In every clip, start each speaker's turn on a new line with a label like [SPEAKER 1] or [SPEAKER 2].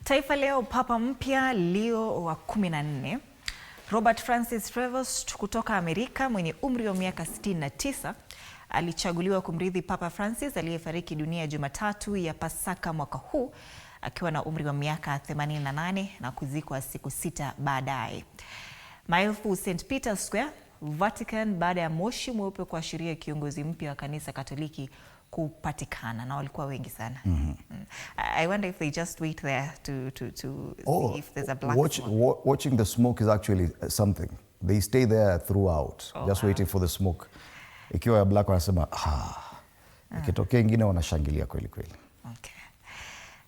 [SPEAKER 1] Taifa leo, Papa mpya Leo wa 14, Robert Francis Prevost kutoka Amerika mwenye umri wa miaka 69 alichaguliwa kumrithi Papa Francis aliyefariki dunia Jumatatu ya Pasaka mwaka huu akiwa na umri wa miaka 88 na kuzikwa siku 6 baadaye. Maelfu St. Peter's Square, Vatican, baada ya moshi mweupe kuashiria kiongozi mpya wa kanisa Katoliki kupatikana, na walikuwa wengi sana. I wonder if they just wait there to see if there's a black smoke.
[SPEAKER 2] Watching the smoke is actually something. They stay there throughout, just waiting for the smoke. Ikiwa ya black wanasema ikitokea ingine wanashangilia kweli kweli.
[SPEAKER 1] Okay.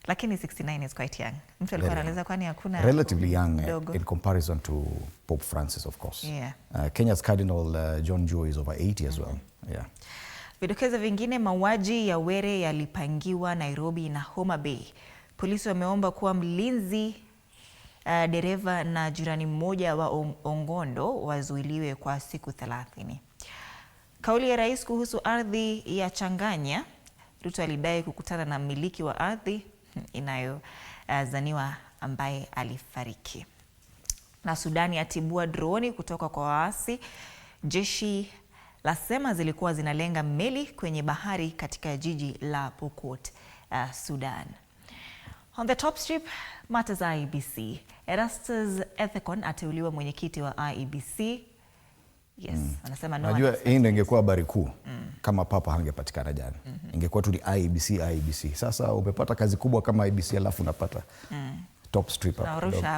[SPEAKER 1] Lakini 69 is quite young. Mtu alikuwa anaeleza kwani hakuna
[SPEAKER 2] relatively young in comparison to Pope Francis, of course.
[SPEAKER 1] Yeah.
[SPEAKER 2] Kenya's Cardinal John Joe is over 80 as well. Yeah.
[SPEAKER 1] Vidokezo vingine, mauaji ya were yalipangiwa Nairobi na Homa Bay. Polisi wameomba kuwa mlinzi, dereva na jirani mmoja wa Ongondo wazuiliwe kwa siku 30. Kauli ya rais kuhusu ardhi ya Changanya. Ruto alidai kukutana na mmiliki wa ardhi inayozaniwa ambaye alifariki. Na Sudani atibua droni kutoka kwa waasi. Jeshi lasema zilikuwa zinalenga meli kwenye bahari katika jiji la Pokot, Sudan. On the top strip, matters IEBC. Erastus Ethekon ateuliwa mwenyekiti wa IEBC. Yes, anasema no.
[SPEAKER 2] Najua hii ndio ingekuwa habari kuu kama Papa hangepatikana jana. Ingekuwa tu ni IEBC. Sasa umepata kazi kubwa kama IEBC alafu unapata top strip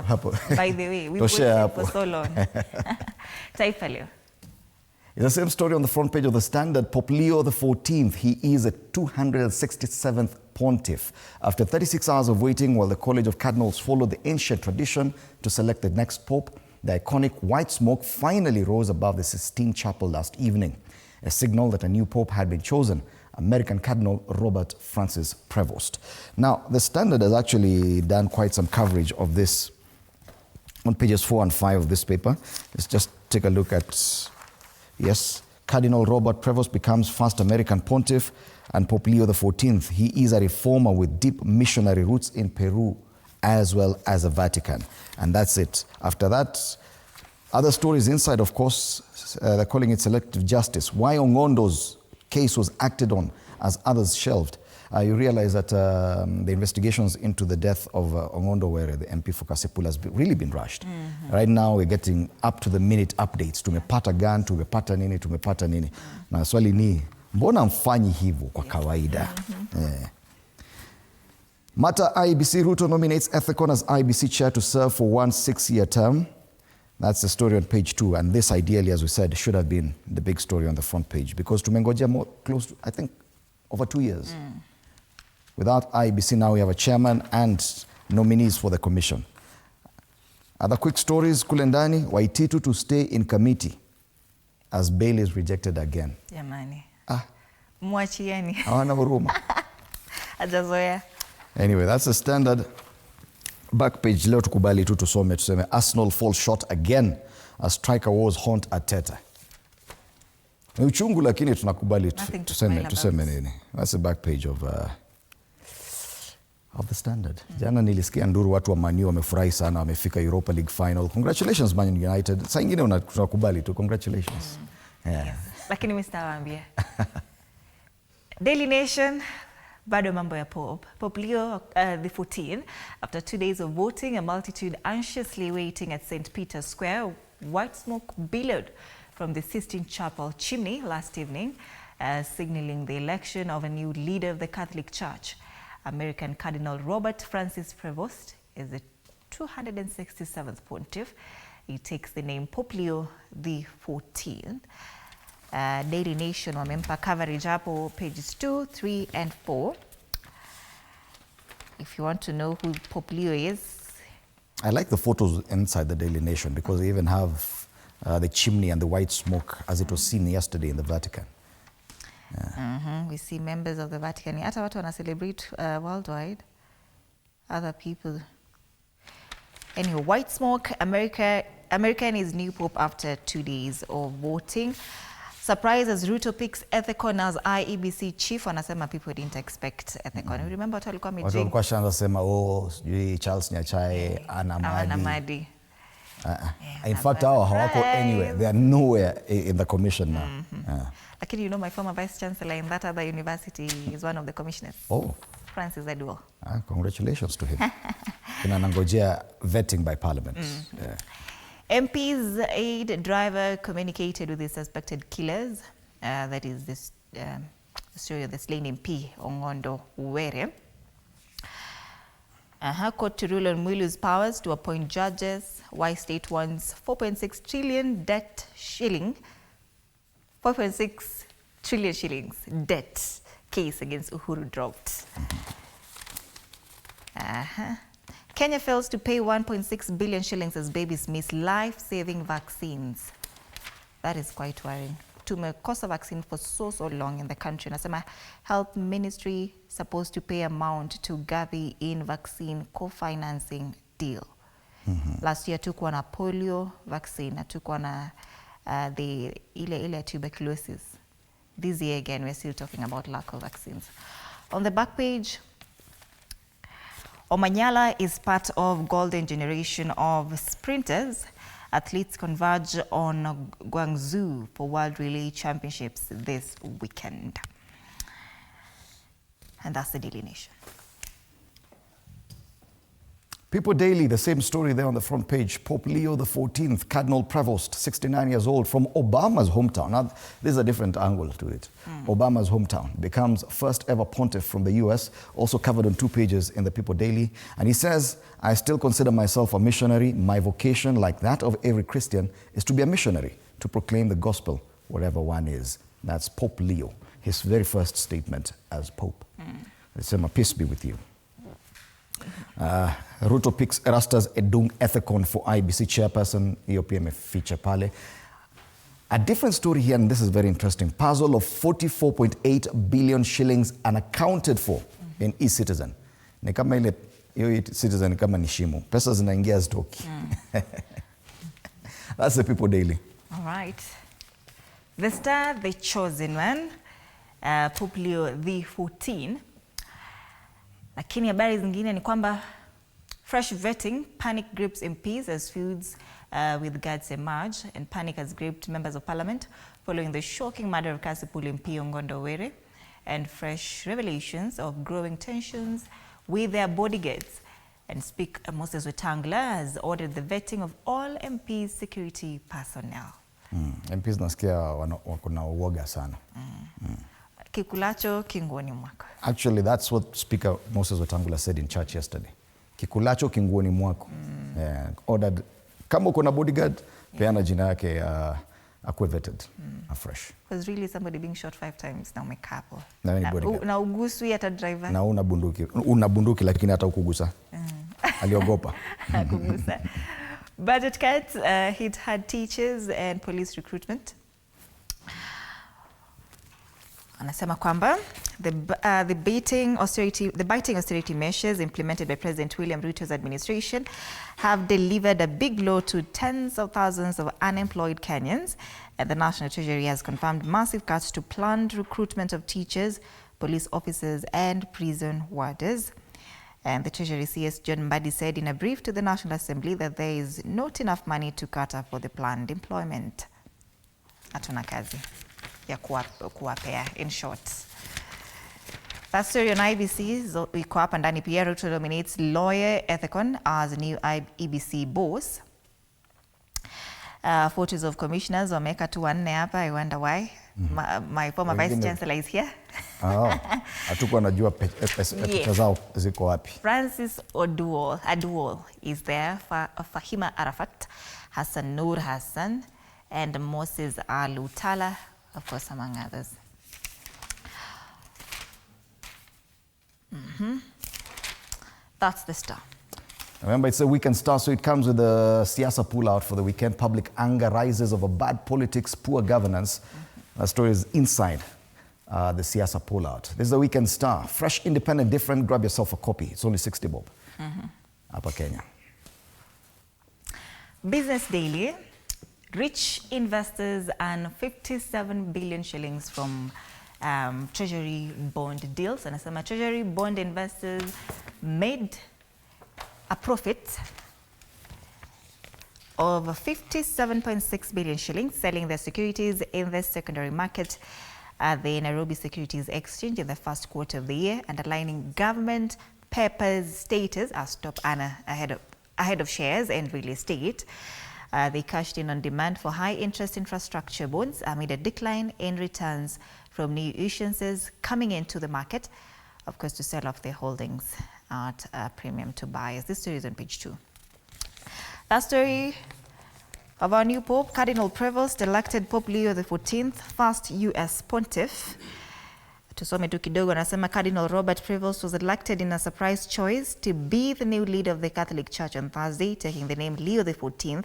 [SPEAKER 1] hapo. By the way, we've waited for so long. Taifa leo.
[SPEAKER 2] It's the same story on the front page of the Standard. Pope Leo XIV, he is a 267th pontiff. After 36 hours of waiting while the College of Cardinals followed the ancient tradition to select the next pope, the iconic white smoke finally rose above the Sistine Chapel last evening, a signal that a new pope had been chosen, American Cardinal Robert Francis Prevost. Now, the Standard has actually done quite some coverage of this on pages 4 and 5 of this paper. Let's just take a look at... Yes, Cardinal Robert Prevost becomes first American pontiff, and Pope Leo XIV, he is a reformer with deep missionary roots in Peru as well as the Vatican. And that's it. After that, other stories inside, of course, they're calling it selective justice. Why Ongondo's case was acted on as others shelved. You realize that the investigations into the death of Ongondo, where the MP for Kasipul, has really been rushed. Right now, we're getting up-to-the-minute updates. Tumepata gun, tumepata nini. Na swali ni, mbona mfanyi hivyo kwa kawaida? Mata IEBC, Ruto nominates Ethekon as IEBC chair to serve for one 6-year term. That's the story on page 2. And this, ideally, as we said, should have been the big story on the front page. Because tumengoja more close to, I think, over 2 years. Without IEBC, now we have a chairman and nominees for the commission. Other quick stories, Kulendani, Waititu to stay in committee as bail is rejected again.
[SPEAKER 1] Jamani. Mwachieni.
[SPEAKER 2] Hawana huruma.
[SPEAKER 1] Ajazoea.
[SPEAKER 2] Anyway, that's the Standard. Back page, leo tukubali tu tuseme Arsenal falls short again as striker wars haunt Arteta. Ni uchungu lakini tunakubali tuseme nini. That's the back page of the Standard. Jana nilisikia nduru watu wa Man U wamefurahi sana, wamefika Europa League final. Congratulations Man United. Saa ingine tunakubali tu, congratulations.
[SPEAKER 1] Yes. Lakini msitawaambia. Daily Nation, bado mambo ya Pope Leo XIV, after 2 days of voting, a multitude anxiously waiting at St. Peter's Square, white smoke billowed from the Sistine Chapel chimney last evening, signaling the election of a new leader of the Catholic Church. American Cardinal Robert Francis Prevost is the 267th pontiff. He takes the name Pope Leo XIV. Daily Nation wamempa coverage hapo pages 2, 3 and 4. If you want to know who Pope Leo is.
[SPEAKER 2] I like the photos inside the Daily Nation because they even have the chimney and the white smoke as it was seen yesterday in the Vatican.
[SPEAKER 1] We see members of the Vatican. Hata watu wana celebrate worldwide. Other people. Anyway, white smoke, America and his new pope after 2 days of voting. Surprise as Ruto picks Ethekon as IEBC chief. Wanasema people didn't expect Ethekon. You remember watu walikuwa
[SPEAKER 2] watu walikuwa shanza sema sijui Charles Nyachae ana madi. In fact, hawako anywhere. They are nowhere in the commission now.
[SPEAKER 1] Lakini you know my former vice chancellor in that other university is one of the commissioners.
[SPEAKER 2] Oh.
[SPEAKER 1] Francis Aduol.
[SPEAKER 2] Congratulations to him. Tunanangojea vetting by parliament.
[SPEAKER 1] MP's aide driver communicated with the suspected killers. That is this story of the slain MP, Ongondo Uwere. Court to rule on Mwilu's powers to appoint judges. Why state wants 4.6 trillion debt shilling. 4.6 trillion shillings debt case against Uhuru dropped. Kenya fails to pay 1.6 billion shillings as babies miss life-saving vaccines. That is quite worrying. Tumekosa vaccine for so long in the country. Nasema Health Ministry supposed to pay amount to Gavi in vaccine co-financing deal. Last year tukuwa na polio vaccine, tukuwa na ile tuberculosis. This year again we're still talking about lack of vaccines. On the back page, Omanyala is part of golden generation of sprinters. Athletes converge on Guangzhou for World Relay Championships this weekend. And that's the Daily Nation.
[SPEAKER 2] People Daily, the same story there on the front page. Pope Leo XIV, Cardinal Prevost, 69 years old, from Obama's hometown. Now, this is a different angle to it. Obama's hometown becomes first ever pontiff from the US, also covered on 2 pages in the People Daily. And he says, I still consider myself a missionary. My vocation, like that of every Christian, is to be a missionary, to proclaim the gospel wherever one is. That's Pope Leo, his very first statement as Pope. Let's say, peace be with you. Ruto picks Erastus Edung Ethekon for IEBC Chairperson, EOPM feature pale. A different story here, and this is very interesting. Puzzle of 44.8 billion shillings unaccounted for in e-Citizen. Ni kama ile e-Citizen kama nishimo. Pesa zinaingia zitoki. That's the People Daily.
[SPEAKER 1] All right. The Star, the chosen one, Pope Leo XIV. Lakini habari zingine ni kwamba fresh vetting, panic grips MPs as feuds with guards emerge, and panic has gripped members of parliament following the shocking murder of Kasipul MP Ongondo Uwere, and fresh revelations of growing tensions with their bodyguards. And Speaker Moses Wetangula has ordered the vetting of all MPs' security personnel.
[SPEAKER 2] MPs nasikia wako na uoga sana.
[SPEAKER 1] Kikulacho kinguoni mwako.
[SPEAKER 2] Actually, that's what Speaker Moses Wetangula said in church yesterday. Kikulacho kinguoni mwako. Ordered, kama uko na bodyguard, peana jina yake akuwe vetted afresh.
[SPEAKER 1] Because really somebody being shot 5 times na umekapo.
[SPEAKER 2] Na
[SPEAKER 1] uguswi hata driver.
[SPEAKER 2] Na una bunduki lakini hata ukugusa. Aliogopa.
[SPEAKER 1] Kugusa. Budget cuts hit hard teachers and police recruitment. Anasema kwamba the biting austerity measures implemented by President William Ruto's administration have delivered a big blow to tens of thousands of unemployed Kenyans, and the National Treasury has confirmed massive cuts to planned recruitment of teachers, police officers, and prison warders. And the Treasury CS John Mbadi said in a brief to the National Assembly that there is not enough money to cater for the planned employment. Hatuna kazi ya kuwapea, in short. That story on IEBC iko hapa ndani pia. Ruto nominates lawyer Ethekon as new IEBC boss. Photos of commissioners wameka tu 4 hapa. I wonder why. My former vice chancellor is here.
[SPEAKER 2] Hatukuwa najua picha zao ziko wapi.
[SPEAKER 1] Francis Aduol is there. Fahima Arafat, Hassan Nur Hassan, and Moses Alutala, of course, among others. That's the Star.
[SPEAKER 2] Remember, it's a weekend Star, so it comes with the siasa pullout for the weekend. Public anger rises over bad politics, poor governance. The story is inside the siasa pullout. This is the weekend Star. Fresh, independent, different. Grab yourself a copy. It's only 60 bob. Hapa Kenya.
[SPEAKER 1] Business Daily. Rich investors earn 57 billion shillings from treasury bond deals. Anasema treasury bond investors made a profit of 57.6 billion shillings selling their securities in the secondary market at the Nairobi Securities Exchange in the first quarter of the year, underlining government papers status as top earner ahead of shares and real estate. They cashed in on demand for high-interest infrastructure bonds amid a decline in returns from new issuances coming into the market, of course, to sell off their holdings at a premium to buyers. This story is on page 2. That story of our new Pope, Cardinal Prevost, elected Pope Leo XIV, first U.S. pontiff. Tusome tu kidogo, anasema Cardinal Robert Prevost was elected in a surprise choice to be the new leader of the Catholic Church on Thursday, taking the name Leo XIV,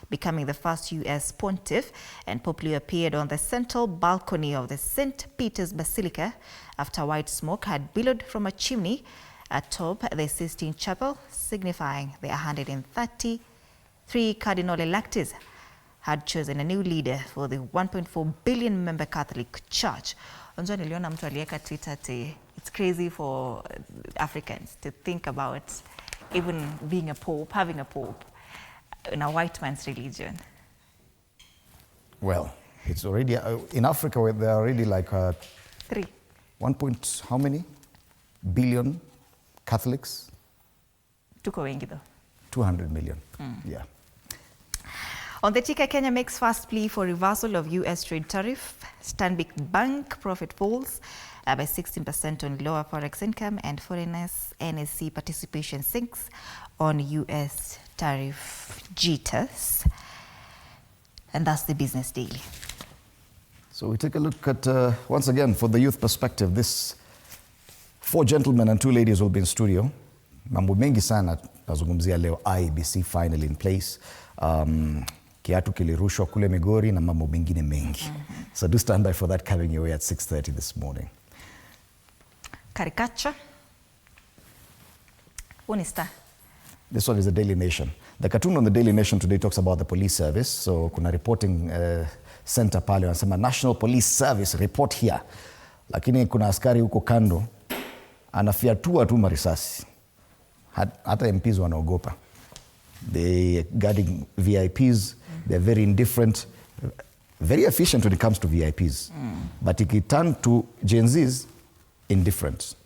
[SPEAKER 1] becoming the first U.S. pontiff. And Pope Leo appeared on the central balcony of the St. Peter's Basilica after white smoke had billowed from a chimney atop the Sistine Chapel, signifying the 133 cardinal electors had chosen a new leader for the 1.4 billion member Catholic Church. Unajua niliona mtu aliweka Twitter ati it's crazy for Africans to think about even being a pope, having a pope in a white man's religion.
[SPEAKER 2] Well, it's already in Africa where there are already like 1 point how many billion Catholics?
[SPEAKER 1] Tuko wengi though. 200
[SPEAKER 2] million. Yeah.
[SPEAKER 1] On the ticker, Kenya makes first plea for reversal of U.S. trade tariff. Stanbic Bank profit falls by 16% on lower forex income, and foreigners NSC participation sinks on U.S. tariff jitters. And that's the Business Daily.
[SPEAKER 2] So we take a look at, once again, for the youth perspective, this 4 gentlemen and 2 ladies will be in studio. Mambo mengi sana nazungumzia leo, IEBC finally in place. Kiatu kilirushwa kule Migori na mambo mengine mengi. So do stand by for that coming your way at 6:30 this morning.
[SPEAKER 1] Caricature. Unista.
[SPEAKER 2] This one is the Daily Nation. The cartoon on the Daily Nation today talks about the police service. So kuna reporting center pale wanasema National Police Service report here. Lakini kuna askari huko kando anafiatua tu marisasi. Hata MPs wanaogopa. They guarding VIPs, they're very indifferent, very efficient when it comes to VIPs. But if you turn to Gen Zs, indifferent.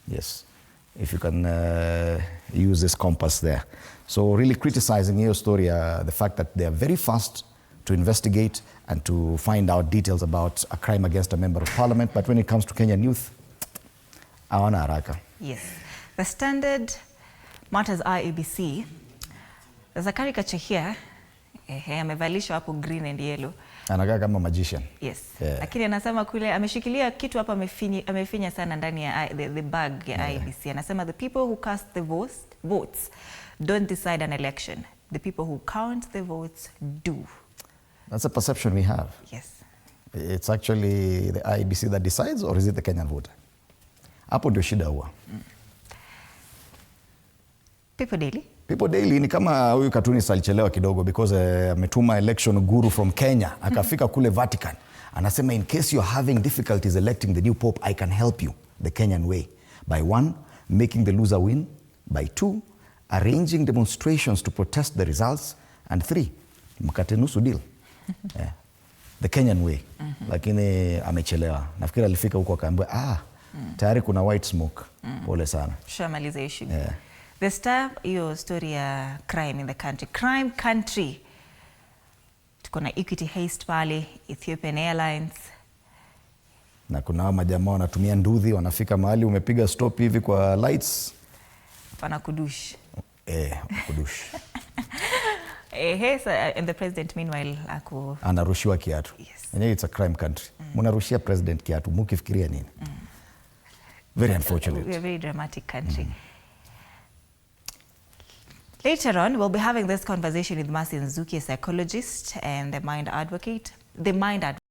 [SPEAKER 2] Yes, if you can use this compass there. So really criticizing your story, the fact that they are very fast to investigate and to find out details about a crime against a member of parliament. But when it comes to Kenyan youth, hawana haraka.
[SPEAKER 1] Yes. The Standard Matters IEBC. There's a caricature here. Amevalishwa hapo green and yellow.
[SPEAKER 2] Anakaa kama magician.
[SPEAKER 1] Yes. Yeah. Lakini anasema kule ameshikilia kitu hapa amefinya sana ndani ya the bag ya IEBC. Anasema the people who cast the votes don't decide an election. The people who count the votes do.
[SPEAKER 2] That's a perception we have.
[SPEAKER 1] Yes.
[SPEAKER 2] It's actually the IEBC that decides, or is it the Kenyan voter? Hapo ndio shida huwa.
[SPEAKER 1] People Daily.
[SPEAKER 2] People Daily ni kama huyu cartoonist alichelewa kidogo because ametuma election guru from Kenya akafika kule Vatican. Anasema in case you're having difficulties electing the new pope, I can help you the Kenyan way. By 1, making the loser win. By 2, arranging demonstrations to protest the results. And 3, mkate nusu deal. Yeah. The Kenyan way. Lakini amechelewa. Nafikiri alifika huko akaambiwa tayari kuna white smoke. Pole sana.
[SPEAKER 1] Shamaliza issue. Yeah. The Star, hiyo story ya crime in the country. Crime country. Tuko na Equity Haste pale, Ethiopian Airlines.
[SPEAKER 2] Na kuna majamaa wanatumia nduthi, wanafika mahali umepiga stop hivi kwa lights.
[SPEAKER 1] Wanakudush.
[SPEAKER 2] Kudush.
[SPEAKER 1] And the president meanwhile
[SPEAKER 2] anarushiwa kiatu.
[SPEAKER 1] Yes.
[SPEAKER 2] And it's a crime country. Munarushia president kiatu, mukifikiria nini? Very unfortunate.
[SPEAKER 1] We're a very dramatic country. Later on, we'll be having this conversation with Mercy Nzuki, a psychologist and the mind advocate.